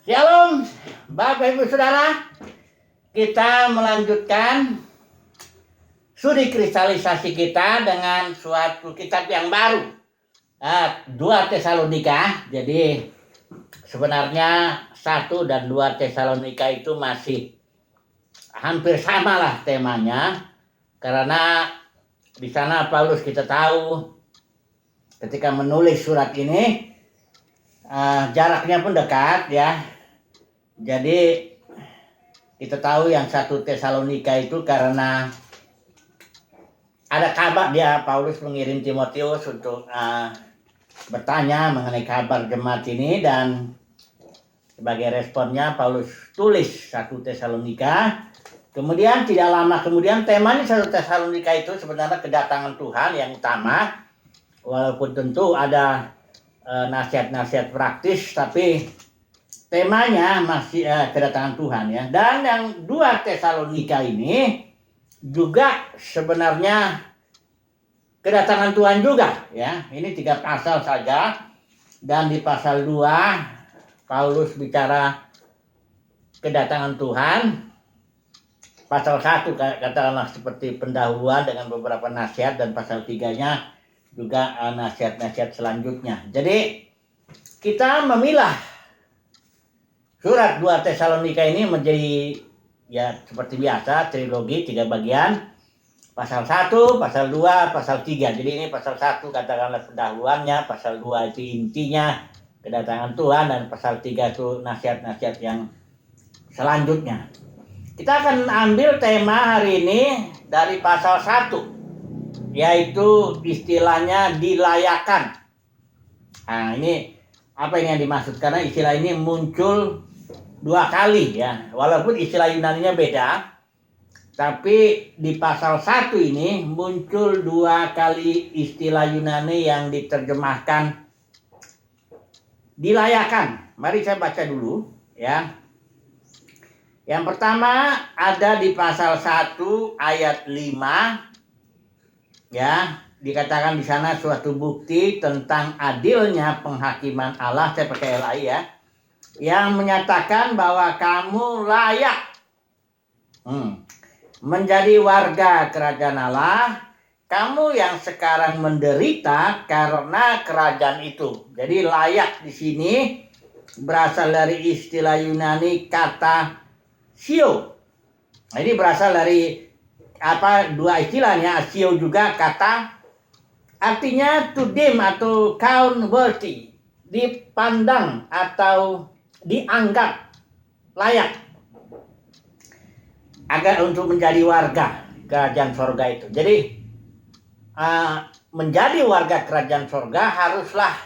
Shalom, Bapak Ibu Saudara. Kita melanjutkan studi kristalisasi kita dengan suatu kitab yang baru, 2 Tesalonika. Jadi sebenarnya 1 dan 2 Tesalonika itu masih hampir sama lah temanya, karena di sana Paulus kita tahu ketika menulis surat ini jaraknya pun dekat ya. Jadi kita tahu yang 1 Tesalonika itu karena ada kabar dia, Paulus mengirim Timotius untuk bertanya mengenai kabar jemaat ini, dan sebagai responnya Paulus tulis 1 Tesalonika. Kemudian tidak lama kemudian temanya 1 Tesalonika itu sebenarnya kedatangan Tuhan yang utama, walaupun tentu ada nasihat-nasihat praktis, tapi temanya masih kedatangan Tuhan ya. Dan yang 2 Tesalonika ini juga sebenarnya kedatangan Tuhan juga ya. Ini 3 pasal saja, dan di pasal 2 Paulus bicara kedatangan Tuhan. Pasal 1 katakanlah seperti pendahuluan dengan beberapa nasihat, dan pasal 3-nya juga nasihat-nasihat selanjutnya. Jadi kita memilah surat 2 Tesalonika ini menjadi ya seperti biasa trilogi 3 bagian. Pasal 1, pasal 2, pasal 3. Jadi ini pasal 1 katakanlah pendahuluannya, pasal 2 itu intinya kedatangan Tuhan, dan pasal 3 itu nasihat-nasihat yang selanjutnya. Kita akan ambil tema hari ini dari pasal 1, yaitu istilahnya dilayakan. Nah, ini apa yang dimaksud? Karena istilah ini muncul 2 kali ya, walaupun istilah Yunaninya beda, tapi di pasal 1 ini muncul 2 kali istilah Yunani yang diterjemahkan dilayakan. Mari saya baca dulu ya. Yang pertama ada di pasal 1 ayat 5 ya, dikatakan di sana suatu bukti tentang adilnya penghakiman Allah, saya pakai LAI ya, yang menyatakan bahwa kamu layak menjadi warga kerajaan Allah, kamu yang sekarang menderita karena kerajaan itu. Jadi layak di sini berasal dari istilah Yunani kata sio. Ini berasal dari 2 istilahnya, sio juga kata artinya to deem atau count worthy, dipandang atau dianggap layak agar untuk menjadi warga kerajaan sorga itu. Jadi menjadi warga kerajaan sorga haruslah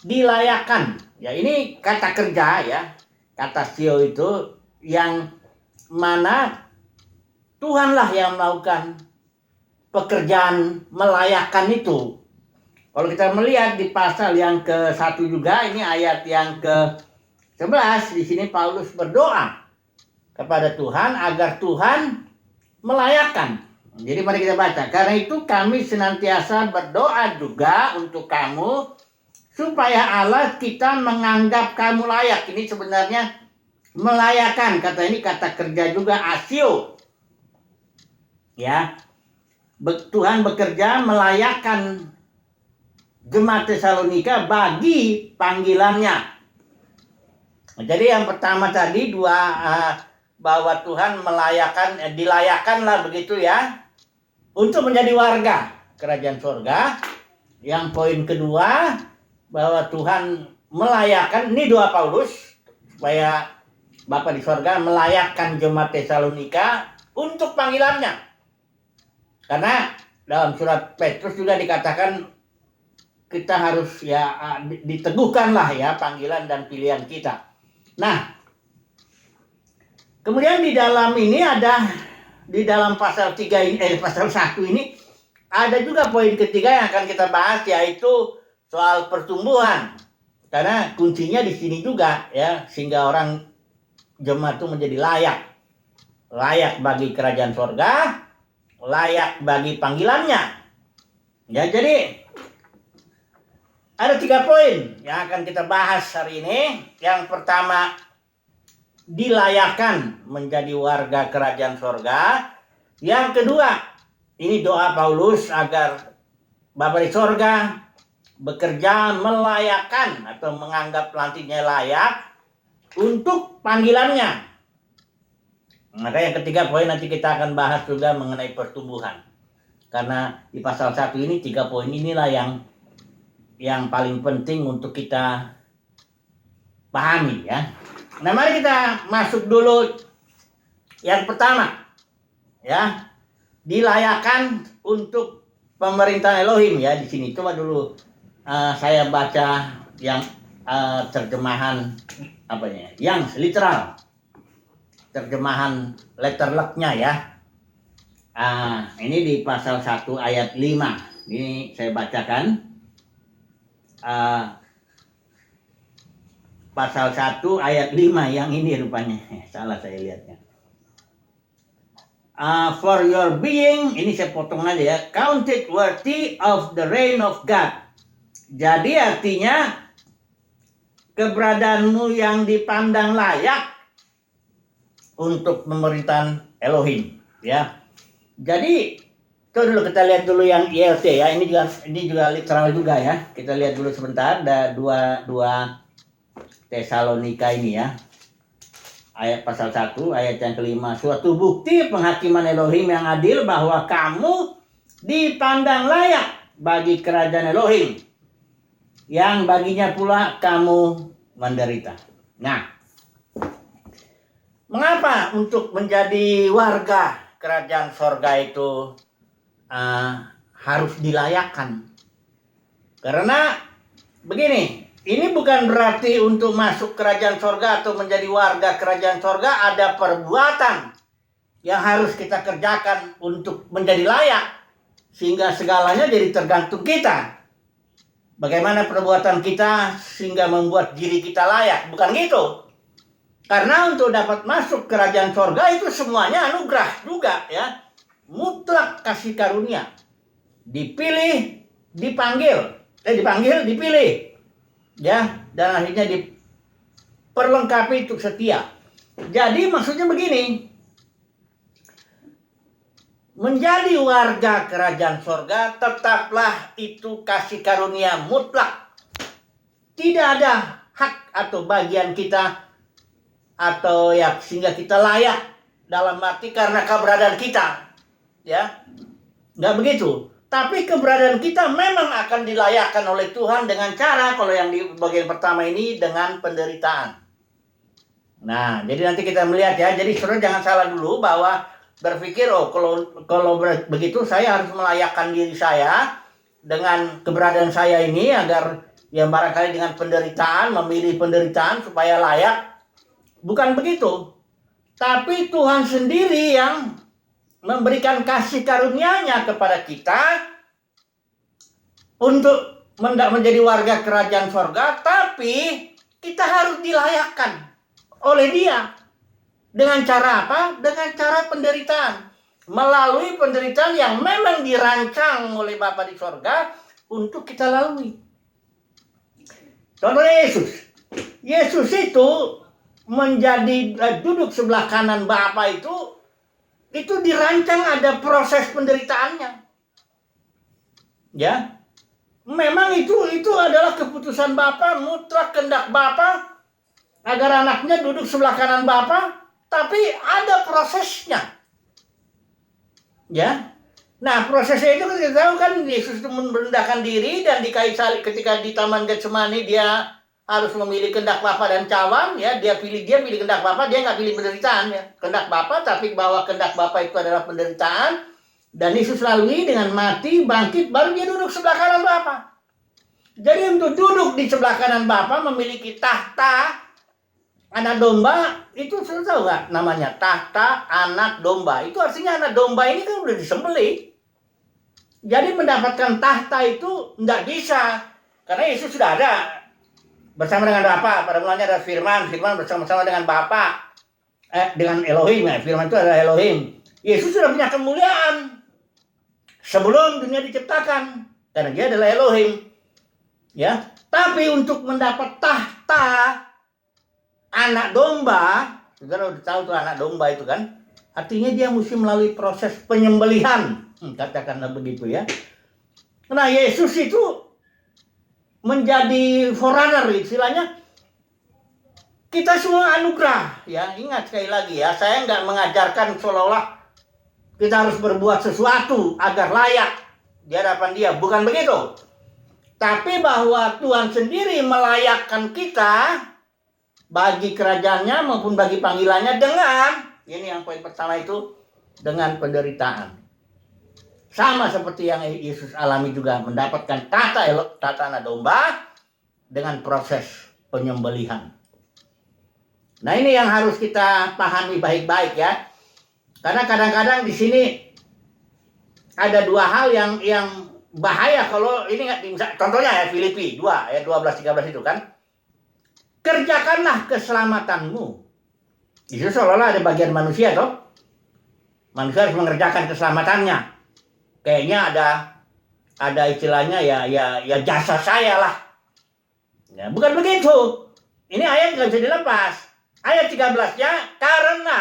dilayakan. Ya, ini kata kerja ya, kata sio itu yang mana Tuhanlah yang melakukan pekerjaan melayakkan itu. Kalau kita melihat di pasal yang ke-1 juga, ini ayat yang ke-11, di sini Paulus berdoa kepada Tuhan agar Tuhan melayakkan. Jadi mari kita baca. Karena itu kami senantiasa berdoa juga untuk kamu, supaya Allah kita menganggap kamu layak. Ini sebenarnya melayakkan, kata ini kata kerja juga, asio. Ya, Tuhan bekerja melayakkan jemaat Tesalonika bagi panggilannya. Jadi yang pertama tadi bahwa Tuhan dilayakkanlah begitu ya untuk menjadi warga kerajaan surga. Yang poin kedua bahwa Tuhan melayakkan, ini doa Paulus supaya Bapa di surga melayakkan jemaat Tesalonika untuk panggilannya. Karena dalam surat Petrus juga dikatakan kita harus ya diteguhkanlah ya panggilan dan pilihan kita. Nah, kemudian di dalam ini ada, di dalam pasal 3 ini, pasal 1 ini ada juga poin ketiga yang akan kita bahas, yaitu soal pertumbuhan. Karena kuncinya di sini juga ya, sehingga orang jemaat itu menjadi layak. Layak bagi kerajaan sorga, layak bagi panggilannya. Ya, jadi Ada 3 poin yang akan kita bahas hari ini. Yang pertama, dilayakan menjadi warga kerajaan sorga. Yang kedua, ini doa Paulus agar Bapa di sorga bekerja melayakan atau menganggap nantinya layak untuk panggilannya. Maka yang ketiga poin nanti kita akan bahas juga mengenai pertumbuhan. Karena di pasal 1 ini 3 poin inilah yang paling penting untuk kita pahami ya. Nah, mari kita masuk dulu yang pertama ya. Dilayakan untuk pemerintahan Elohim ya di sini. Coba dulu saya baca yang terjemahan yang literal. Terjemahan letterluck-nya ya. Ini di pasal 1 ayat 5. Ini saya bacakan. Pasal 1 ayat 5 yang ini rupanya. Salah saya lihatnya. For your being, ini saya potong aja ya, counted worthy of the reign of God. Jadi artinya keberadaanmu yang dipandang layak untuk pemerintahan Elohim ya. Jadi itu dulu kita lihat dulu yang ILT ya. Ini juga literal juga ya. Kita lihat dulu sebentar. Ada dua Tesalonika ini ya. Ayat pasal 1 ayat yang kelima. Suatu bukti penghakiman Elohim yang adil bahwa kamu dipandang layak bagi kerajaan Elohim, yang baginya pula kamu menderita. Nah, mengapa untuk menjadi warga kerajaan sorga itu harus dilayakkan? Karena begini, ini bukan berarti untuk masuk kerajaan sorga atau menjadi warga kerajaan sorga ada perbuatan yang harus kita kerjakan untuk menjadi layak, sehingga segalanya jadi tergantung kita. Bagaimana perbuatan kita sehingga membuat diri kita layak? Bukan gitu. Karena untuk dapat masuk kerajaan sorga itu semuanya anugerah juga ya. Mutlak kasih karunia. Dipilih, dipilih. Ya, dan akhirnya diperlengkapi untuk setia. Jadi maksudnya begini. Menjadi warga kerajaan sorga tetaplah itu kasih karunia mutlak. Tidak ada hak atau bagian kita atau ya sehingga kita layak dalam arti karena keberadaan kita. Ya, nggak begitu. Tapi keberadaan kita memang akan dilayakkan oleh Tuhan dengan cara, kalau yang di bagian pertama ini dengan penderitaan. Nah, jadi nanti kita melihat ya. Jadi saudara jangan salah dulu bahwa berpikir kalau begitu saya harus melayakkan diri saya dengan keberadaan saya ini agar ya barangkali dengan penderitaan, memilih penderitaan supaya layak. Bukan begitu. Tapi Tuhan sendiri yang memberikan kasih karunia-Nya kepada kita untuk menjadi warga kerajaan sorga, tapi kita harus dilayakkan oleh Dia. Dengan cara apa? Dengan cara penderitaan. Melalui penderitaan yang memang dirancang oleh Bapa di sorga untuk kita lalui. Contoh Yesus. Yesus itu menjadi duduk sebelah kanan Bapa itu dirancang ada proses penderitaannya. Ya. Memang itu adalah keputusan Bapa, mutlak kehendak Bapa agar anaknya duduk sebelah kanan Bapa, tapi ada prosesnya. Ya. Nah, prosesnya itu kita tahu kan Yesus itu merendahkan diri dan di kayu salib ketika di Taman Getsemani dia harus memilih kehendak Bapa dan cawan ya, dia pilih kehendak Bapa, dia nggak pilih penderitaan ya. Kehendak Bapa, tapi bahwa kehendak Bapa itu adalah penderitaan dan Yesus lalui dengan mati, bangkit, baru dia duduk sebelah kanan Bapa. Jadi untuk duduk di sebelah kanan Bapa memiliki tahta anak domba, itu sudah tahu nggak namanya? Tahta anak domba. Itu artinya anak domba ini kan udah disembelih. Jadi mendapatkan tahta itu nggak bisa karena Yesus sudah ada bersama dengan Bapa. Pada mulanya ada Firman bersama-sama dengan Bapa, dengan Elohim. Ya. Firman itu adalah Elohim. Yesus sudah punya kemuliaan sebelum dunia diciptakan karena Dia adalah Elohim. Ya, tapi untuk mendapat tahta anak domba, saudara udah tahu tuh anak domba itu kan, artinya dia mesti melalui proses penyembelihan, katakanlah begitu ya. Nah, Yesus itu menjadi forerunner, istilahnya kita semua anugerah ya. Ingat sekali lagi ya, saya nggak mengajarkan seolah-olah kita harus berbuat sesuatu agar layak di hadapan Dia, bukan begitu. Tapi bahwa Tuhan sendiri melayakkan kita bagi kerajaannya maupun bagi panggilannya dengan, ini yang poin pertama itu, dengan penderitaan. Sama seperti yang Yesus alami juga, mendapatkan tahta anak domba dengan proses penyembelihan. Nah, ini yang harus kita pahami baik-baik ya. Karena kadang-kadang di sini ada dua hal yang bahaya kalau ini contohnya ya Filipi 2 ayat 12-13 itu kan. Kerjakanlah keselamatanmu. Itu seolah-olah ada bagian manusia toh. Manusia harus mengerjakan keselamatannya. Kayaknya ada istilahnya ya jasa saya lah. Ya, bukan begitu. Ini ayat nggak bisa dilepas. Ayat 13-nya, karena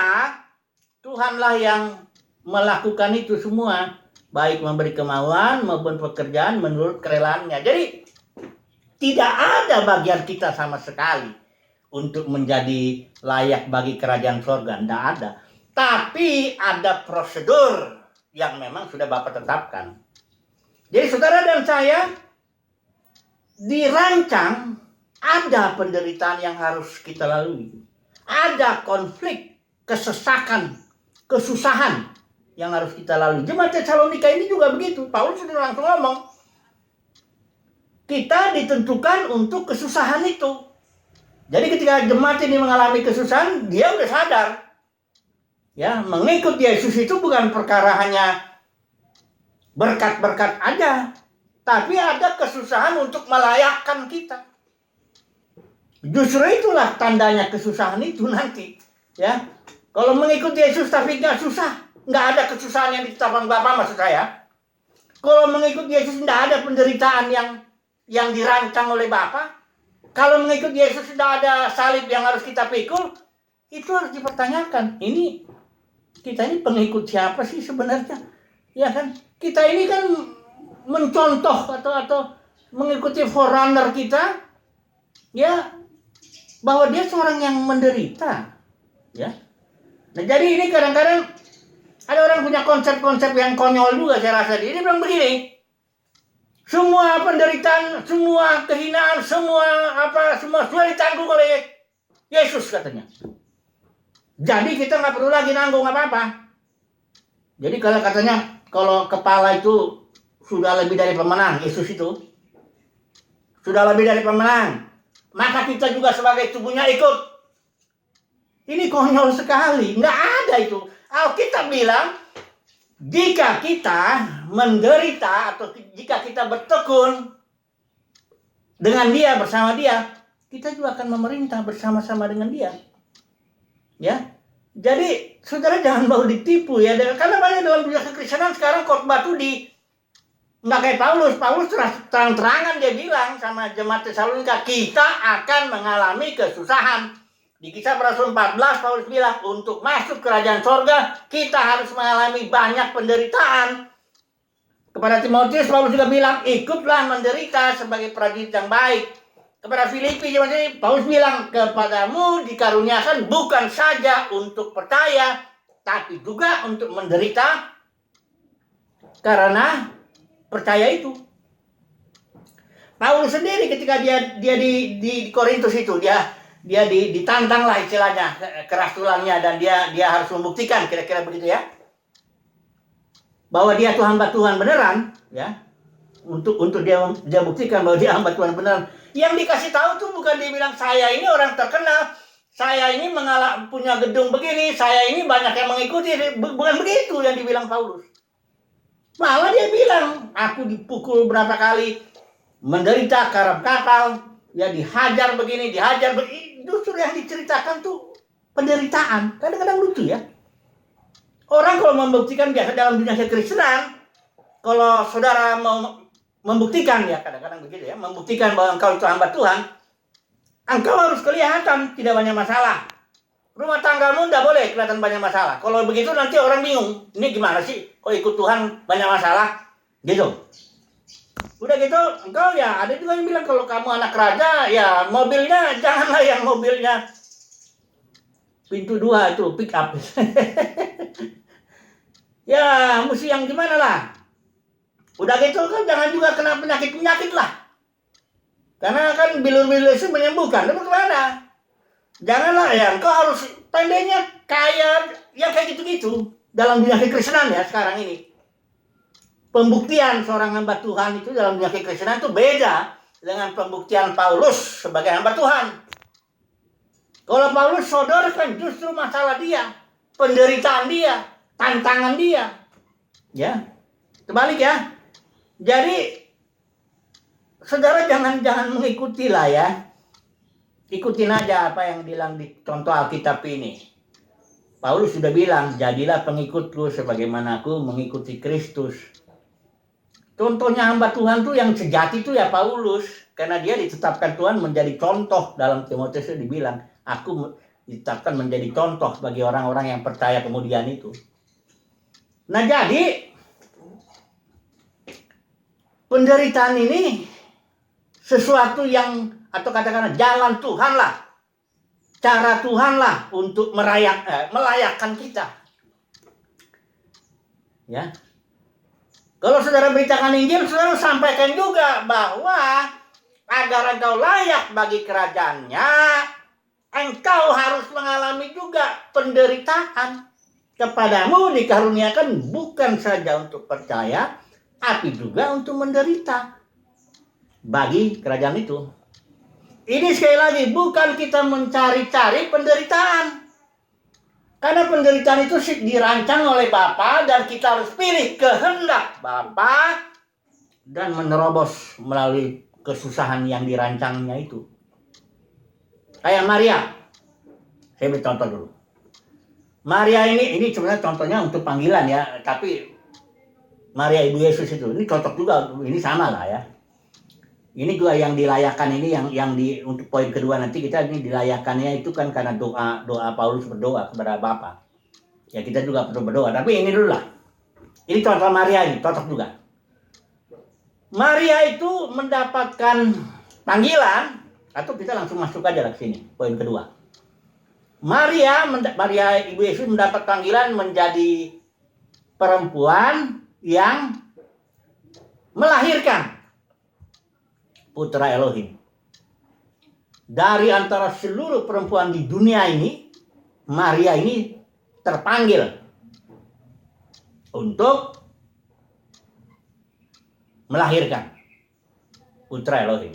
Tuhanlah yang melakukan itu semua, baik memberi kemauan maupun pekerjaan menurut kerelaannya. Jadi tidak ada bagian kita sama sekali untuk menjadi layak bagi kerajaan surga. Tidak ada. Tapi ada prosedur yang memang sudah Bapak tetapkan. Jadi saudara dan saya dirancang, ada penderitaan yang harus kita lalui. Ada konflik, kesesakan, kesusahan yang harus kita lalui. Jemaat Tesalonika ini juga begitu. Paulus sudah langsung ngomong, kita ditentukan untuk kesusahan itu. Jadi ketika jemaat ini mengalami kesusahan, dia udah sadar. Ya, mengikut Yesus itu bukan perkara hanya berkat-berkat aja, tapi ada kesusahan untuk melayakkan kita. Justru itulah tandanya kesusahan itu nanti. Ya, kalau mengikut Yesus tapi nggak susah, nggak ada kesusahan yang ditetapkan Bapa, maksud saya. Kalau mengikut Yesus tidak ada penderitaan yang dirancang oleh Bapa. Kalau mengikut Yesus tidak ada salib yang harus kita pikul, itu harus dipertanyakan. Kita ini pengikut siapa sih sebenarnya? Ya kan? Kita ini kan mencontoh atau mengikuti forerunner kita, ya, bahwa dia seorang yang menderita, ya. Nah, jadi ini kadang-kadang ada orang punya konsep-konsep yang konyol juga, saya rasa. Dia bilang begini, semua penderitaan, semua kehinaan, semua sudah ditanggung oleh Yesus katanya. Jadi kita nggak perlu lagi nanggung apa-apa. Jadi kalau katanya, kalau kepala itu sudah lebih dari pemenang, Yesus itu sudah lebih dari pemenang, maka kita juga sebagai tubuhnya ikut. Ini konyol sekali, nggak ada itu. Alkitab bilang, jika kita menderita atau jika kita bertekun dengan Dia, bersama Dia, kita juga akan memerintah bersama-sama dengan Dia. Ya, jadi saudara jangan mau ditipu ya, karena banyak dalam dunia kekristenan sekarang khotbah tuh nggak kayak Paulus. Paulus terang-terangan dia bilang sama jemaat Tesalonika, kita akan mengalami kesusahan. Di Kisah para Rasul 14 Paulus bilang, untuk masuk kerajaan sorga kita harus mengalami banyak penderitaan. Kepada Timotius Paulus juga bilang, ikutlah menderita sebagai prajurit yang baik. Kepada Filipi Paulus bilang, kepadamu dikaruniakan bukan saja untuk percaya, tapi juga untuk menderita karena percaya itu. Paulus sendiri ketika dia di Korintus itu, dia ditantang lah istilahnya, keras tulangnya, dan dia harus membuktikan, kira-kira begitu ya, bahwa dia tuh hamba Tuhan beneran, ya. Untuk dia buktikan bahwa dia hamba Tuhan beneran. Yang dikasih tahu tuh bukan dia bilang, saya ini orang terkenal, saya ini punya gedung begini, saya ini banyak yang mengikuti. Bukan begitu yang dibilang Paulus. Malah dia bilang, aku dipukul berapa kali, menderita karab kapal, ya dihajar begini, dihajar begini. Justru yang diceritakan tuh penderitaan. Kadang-kadang lucu ya. Orang kalau membuktikan biasa dalam dunia kekristenan, kalau saudara mau membuktikan ya, kadang-kadang begitu ya, membuktikan bahwa engkau itu hamba Tuhan, engkau harus kelihatan tidak banyak masalah. Rumah tanggamu tidak boleh kelihatan banyak masalah. Kalau begitu nanti orang bingung, ini gimana sih kok ikut Tuhan banyak masalah gitu. Udah gitu, engkau ya ada juga yang bilang kalau kamu anak raja ya mobilnya janganlah yang mobilnya pintu 2 itu pick up. Ya mesti yang gimana lah. Udah gitu kan jangan juga kena penyakit lah. Karena kan bilur-bilur itu menyembuhkan. Tapi kemana? Janganlah ya, engkau harus tandanya kayak yang kayak gitu-gitu dalam dunia kekristenan ya sekarang ini. Pembuktian seorang hamba Tuhan itu dalam dunia kekristenan itu beda dengan pembuktian Paulus sebagai hamba Tuhan. Kalau Paulus sodorkan justru masalah dia, penderitaan dia, tantangan dia. Ya, terbalik ya. Jadi saudara jangan mengikuti lah ya. Ikutin aja apa yang bilang di contoh Alkitab ini. Paulus sudah bilang, jadilah pengikutku sebagaimana aku mengikuti Kristus. Contohnya hamba Tuhan tuh yang sejati tuh ya Paulus. Karena dia ditetapkan Tuhan menjadi contoh. Dalam Timotius itu dibilang, aku ditetapkan menjadi contoh bagi orang-orang yang percaya kemudian itu. Nah jadi, penderitaan ini sesuatu yang, atau katakanlah jalan Tuhan lah, cara Tuhan lah untuk melayakkan kita. Ya, kalau saudara beritakan Injil, saudara sampaikan juga bahwa agar engkau layak bagi kerajaannya, engkau harus mengalami juga penderitaan. Kepadamu dikaruniakan bukan saja untuk percaya, tapi juga untuk menderita bagi kerajaan itu. Ini sekali lagi bukan kita mencari-cari penderitaan. Karena penderitaan itu dirancang oleh Bapa dan kita harus pilih kehendak Bapa dan menerobos melalui kesusahan yang dirancangnya itu. Kayak Maria. Saya beri contoh dulu. Maria ini sebenarnya contohnya untuk panggilan ya, tapi Maria Ibu Yesus itu ini cocok juga, ini sama lah ya. Ini juga yang dilayakan ini yang untuk poin kedua nanti kita ini dilayakannya itu kan karena doa Paulus berdoa kepada Bapa. Ya kita juga perlu berdoa, tapi ini dulu lah. Ini contoh Maria ini cocok juga. Maria itu mendapatkan panggilan, atau kita langsung masuk aja ke sini poin kedua. Maria Ibu Yesus mendapat panggilan menjadi perempuan yang melahirkan putra Elohim. Dari antara seluruh perempuan di dunia ini, Maria ini terpanggil untuk melahirkan putra Elohim.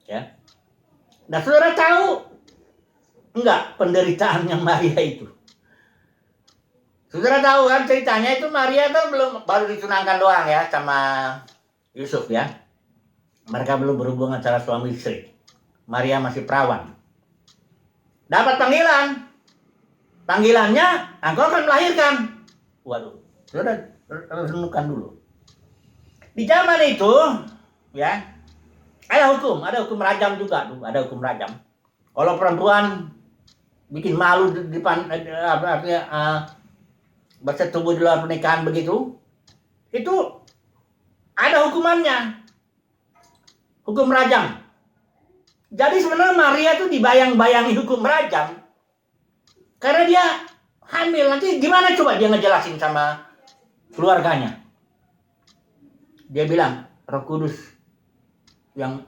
Ya. Nah, saudara tahu enggak penderitaannya Maria itu? Saudara tahu kan ceritanya itu Maria kan baru ditunangkan doang ya sama Yusuf ya. Mereka belum berhubungan secara suami istri. Maria masih perawan. Dapat panggilan. Panggilannya, engkau akan melahirkan. Waduh, saudara renungkan dulu. Di zaman itu, ya, ada hukum rajam juga, ada hukum rajam. Kalau perempuan bikin malu di depan bersetubuh di luar pernikahan begitu, itu ada hukumannya. Hukum rajam. Jadi sebenarnya Maria itu dibayang-bayangi hukum rajam. Karena dia hamil. Nanti gimana coba dia ngejelasin sama keluarganya. Dia bilang, Roh Kudus yang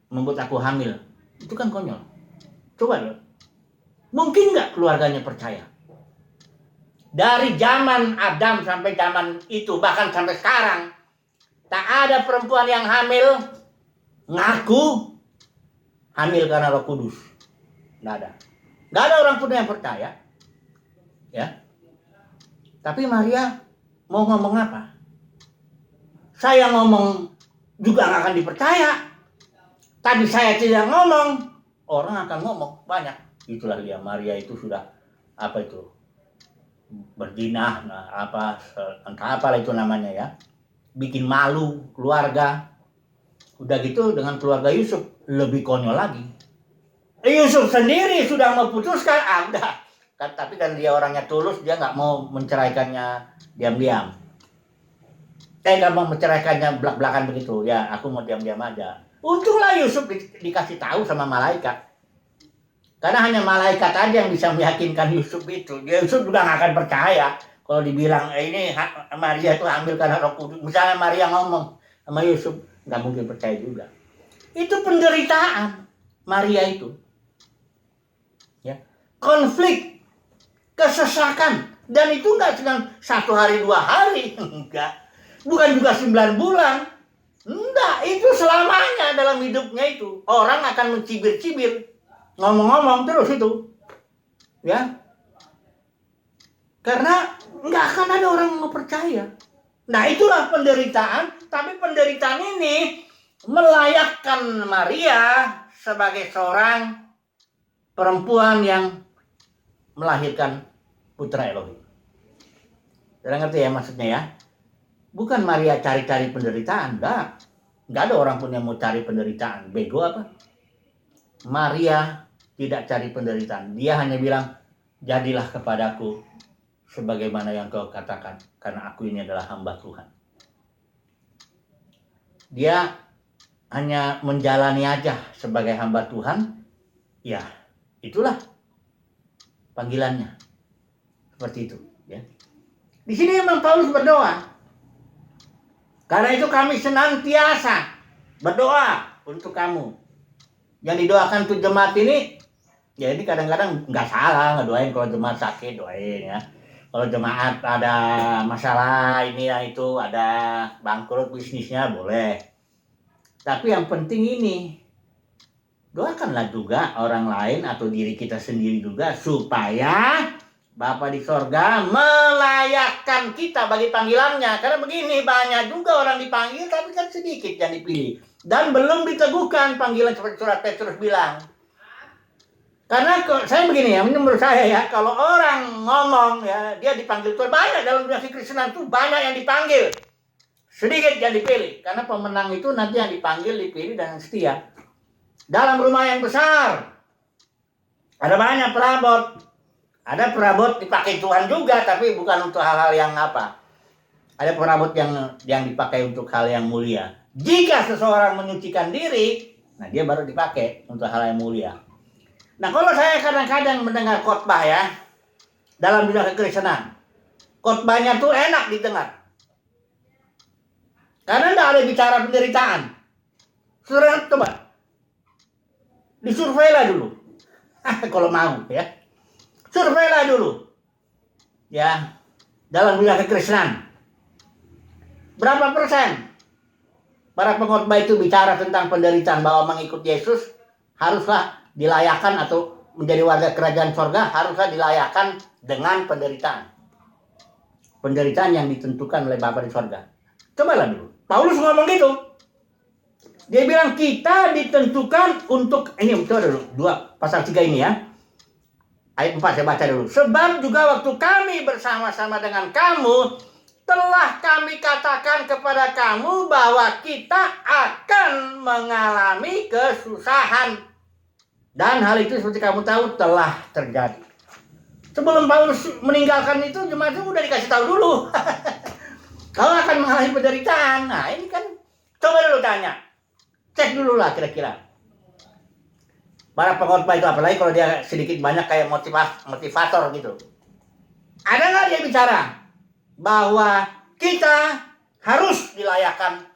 membuat aku hamil. Itu kan konyol. Coba loh. Mungkin nggak keluarganya percaya? Dari zaman Adam sampai zaman itu, bahkan sampai sekarang, tak ada perempuan yang hamil ngaku hamil karena Roh Kudus. Nggak ada. Nggak ada orang pun yang percaya. Ya. Tapi Maria mau ngomong apa? Saya ngomong juga nggak akan dipercaya. Tapi saya tidak ngomong, orang akan ngomong banyak. Itulah dia, Maria itu sudah apa itu? Berzina, entah apa itu namanya ya. bikin malu keluarga. Udah gitu dengan keluarga Yusuf lebih konyol lagi. Yusuf sendiri sudah memutuskan, udah. Tapi kan dia orangnya tulus, dia nggak mau menceraikannya diam-diam. Nggak mau menceraikannya belak-belakan begitu. Ya, aku mau diam-diam aja. Untunglah Yusuf dikasih tahu sama malaikat. Karena hanya malaikat aja yang bisa meyakinkan Yusuf itu. Yusuf juga nggak akan percaya kalau dibilang ini Maria itu hamil karena Roh Kudus. Misalnya Maria ngomong sama Yusuf, nggak mungkin percaya juga. Itu penderitaan Maria itu. Ya, konflik, kesesakan, dan itu nggak cuma 1 hari 2 hari, enggak. Bukan juga 9 bulan, enggak. Itu selamanya dalam hidupnya itu. Orang akan mencibir-cibir, ngomong-ngomong terus itu, ya. Karena nggak akan ada orang yang mau percaya. Nah itulah penderitaan. Tapi penderitaan ini melayakkan Maria sebagai seorang perempuan yang melahirkan putra Elohim. Saudara ngerti ya maksudnya ya? Bukan Maria cari-cari penderitaan, enggak. Enggak ada orang pun yang mau cari penderitaan. Bego apa? Maria tidak cari penderitaan. Dia hanya bilang, jadilah kepadaku sebagaimana yang kau katakan, karena aku ini adalah hamba Tuhan. Dia hanya menjalani aja sebagai hamba Tuhan. Ya, itulah panggilannya. Seperti itu, ya. Di sini memang Paulus berdoa. Karena itu kami senantiasa berdoa untuk kamu. Yang didoakan untuk jemaat ini, ya ini kadang-kadang nggak salah ngedoain. Kalau jemaat sakit doain ya. Kalau jemaat ada masalah ini ya itu, ada bangkrut bisnisnya boleh. Tapi yang penting ini, doakanlah juga orang lain atau diri kita sendiri juga supaya Bapa di sorga melayakkan kita bagi panggilannya. Karena begini, banyak juga orang dipanggil tapi kan sedikit yang dipilih. Dan belum diteguhkan panggilan seperti surat Petrus bilang. Karena saya begini ya, menurut saya ya, kalau orang ngomong ya, dia dipanggil Tuhan, banyak dalam dunia kekristenan itu banyak yang dipanggil. Sedikit yang dipilih. Karena pemenang itu nanti yang dipanggil, dipilih dan setia. Dalam rumah yang besar, ada banyak perabot. Ada perabot dipakai Tuhan juga, tapi bukan untuk hal-hal yang apa. Ada perabot yang dipakai untuk hal yang mulia. Jika seseorang menyucikan diri, nah dia baru dipakai untuk hal yang mulia. Nah kalau saya kadang-kadang mendengar khotbah ya, dalam dunia kekristenan, khotbahnya tuh enak didengar. Karena tidak ada bicara penderitaan. Saudara coba, disurveilah dulu. Kalau mau ya. Surveilah dulu, ya, dalam dunia kekristenan. Berapa persen para pengkhotbah itu bicara tentang penderitaan, bahwa mengikut Yesus haruslah dilayakkan atau menjadi warga kerajaan sorga haruslah dilayakkan dengan penderitaan. Penderitaan yang ditentukan oleh Bapa di sorga. Cobalah dulu. Paulus ngomong gitu. Dia bilang kita ditentukan untuk, ini coba dulu, 2 pasal 3 ini ya. Ayat 4 saya baca dulu. Sebab juga waktu kami bersama-sama dengan kamu, telah kami katakan kepada kamu bahwa kita akan mengalami kesusahan. Dan hal itu seperti kamu tahu telah terjadi. Sebelum Paulus meninggalkan itu, jemaat itu udah dikasih tahu dulu. Kau akan mengalami penderitaan. Nah ini kan, coba dulu tanya. Cek dulu lah kira-kira. Para pengkhotbah itu, apalagi kalau dia sedikit banyak kayak motivator gitu. Ada nggak dia bicara bahwa kita harus dilayakkan,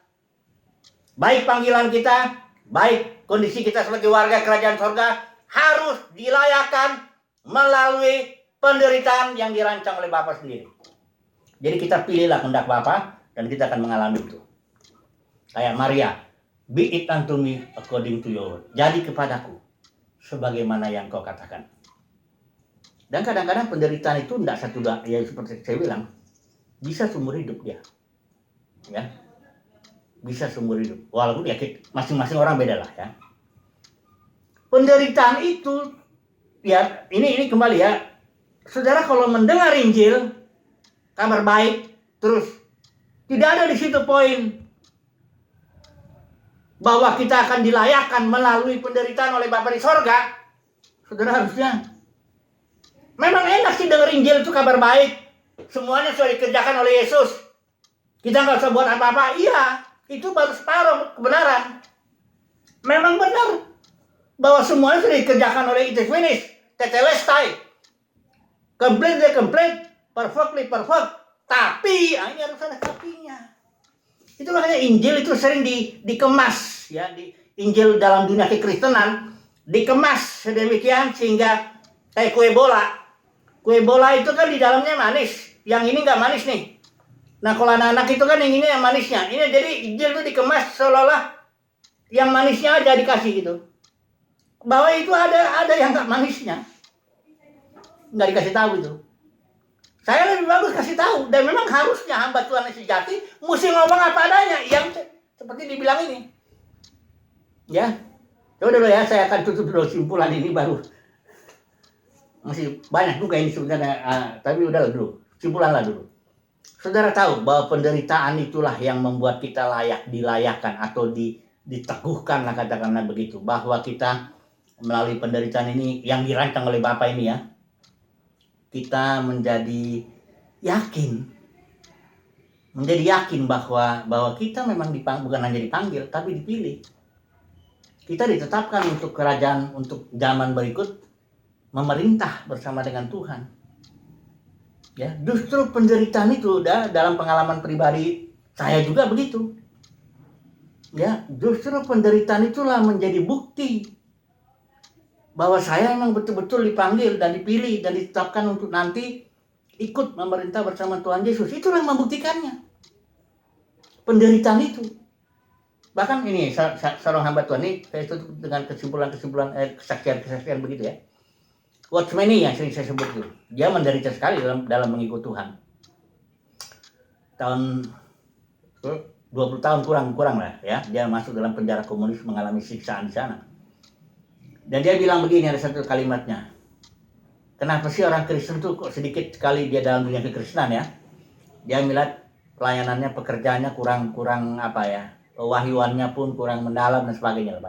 baik panggilan kita, baik kondisi kita sebagai warga kerajaan sorga, harus dilayakkan melalui penderitaan yang dirancang oleh Bapa sendiri. Jadi kita pilihlah kehendak Bapa dan kita akan mengalami itu. Kayak Maria, be it unto me according to your word. Jadi kepadaku sebagaimana yang kau katakan. Dan kadang-kadang penderitaan itu tidak satu, ya seperti saya bilang, bisa seumur hidup dia. Ya. Bisa seumur hidup. Walaupun ya masing-masing orang beda lah ya. Penderitaan itu, ya ini kembali ya. Saudara kalau mendengar Injil, kabar baik, terus Tidak ada di situ poin bahwa kita akan dilayakkan melalui penderitaan oleh Bapa di sorga. Saudara, harusnya memang enak sih dengar Injil itu kabar baik. Semuanya sudah dikerjakan oleh Yesus. Kita nggak usah buat apa-apa. Iya, itu baru separuh kebenaran. Memang benar bahwa semuanya sudah dikerjakan oleh it is finished, tetelestai, complete, perfectly perfect. Tapi ini harus ada tapinya. Itu makanya Injil itu sering dikemas, ya, di Injil dalam dunia kekristenan dikemas sedemikian sehingga kayak kue bola. Kue bola itu kan di dalamnya manis, yang ini nggak manis nih. Nah, kalau anak-anak itu kan yang ini yang manisnya. Ini jadi Injil itu dikemas seolah-olah yang manisnya aja dikasih gitu. Bahwa itu ada yang nggak manisnya, nggak dikasih tahu itu. Saya lebih bagus kasih tahu, dan memang harusnya hamba Tuhan yang sejati mesti ngomong apa adanya, yang seperti dibilang ini. Ya, coba dulu ya, saya akan tutup dulu simpulan ini baru. Masih banyak juga ini sebenarnya, tapi udah dulu, simpulanlah dulu. Saudara tahu bahwa penderitaan itulah yang membuat kita layak dilayakkan atau diteguhkan lah, katakanlah begitu, bahwa kita melalui penderitaan ini yang dirancang oleh Bapa ini ya, kita menjadi yakin bahwa kita memang bukan hanya dipanggil tapi dipilih. Kita ditetapkan untuk kerajaan, untuk zaman berikut memerintah bersama dengan Tuhan. Ya, justru penderitaan itu dalam pengalaman pribadi saya juga begitu. Ya, justru penderitaan itulah menjadi bukti bahwa saya memang betul-betul dipanggil dan dipilih dan ditetapkan untuk nanti ikut memerintah bersama Tuhan Yesus. Itulah yang membuktikannya. Penderitaan itu. Bahkan ini seorang hamba Tuhan ini, saya tutup dengan kesimpulan kesaksian begitu ya. Watchman ini yang sering saya sebut itu. Dia menderita sekali dalam mengikut Tuhan. Tahun 20 tahun kurang lah ya. Dia masuk dalam penjara komunis, mengalami siksaan di sana. Dan dia bilang begini, ada satu kalimatnya. Kenapa sih orang Kristen tuh kok sedikit sekali dia dalam dunia kekristenan ya? Dia melihat pelayanannya, pekerjaannya kurang apa ya? Wahyuannya pun kurang mendalam dan sebagainya.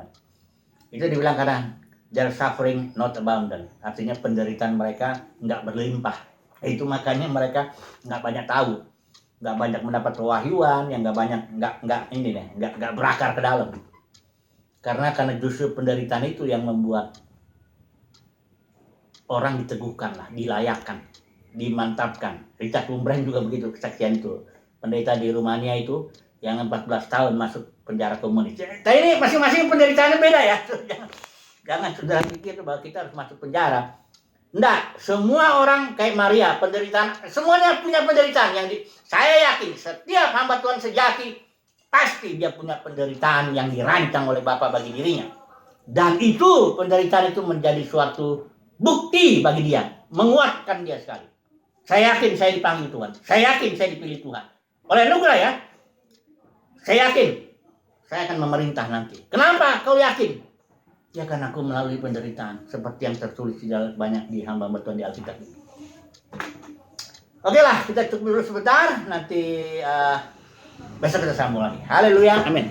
Itu dibilang kadang their suffering not abundant. Artinya penderitaan mereka nggak berlimpah. Itu makanya mereka nggak banyak tahu, nggak banyak mendapat pewahyuan, yang nggak berakar ke dalam. Karena justru penderitaan itu yang membuat orang diteguhkan lah, dilayakkan, dimantapkan. Richard Wurmbrand juga begitu kesaksian itu. Pendeta di Rumania itu yang 14 tahun masuk penjara komunis. Tapi ini masing-masing penderitaannya beda ya. Jangan saudara pikir bahwa kita harus masuk penjara. Enggak, semua orang kayak Maria, penderitaan, semuanya punya penderitaan. Saya yakin setiap hamba Tuhan sejati pasti dia punya penderitaan yang dirancang oleh Bapa bagi dirinya. Dan itu, penderitaan itu menjadi suatu bukti bagi dia. Menguatkan dia sekali. Saya yakin saya dipanggil Tuhan. Saya yakin saya dipilih Tuhan. Oleh anugerah ya. Saya yakin saya akan memerintah nanti. Kenapa kau yakin? Ya karena aku melalui penderitaan. Seperti yang tertulis banyak di hamba Tuhan di Alkitab. Oke lah, kita cukup dulu sebentar. Nanti besok kita sambung lagi. Haleluya, amin.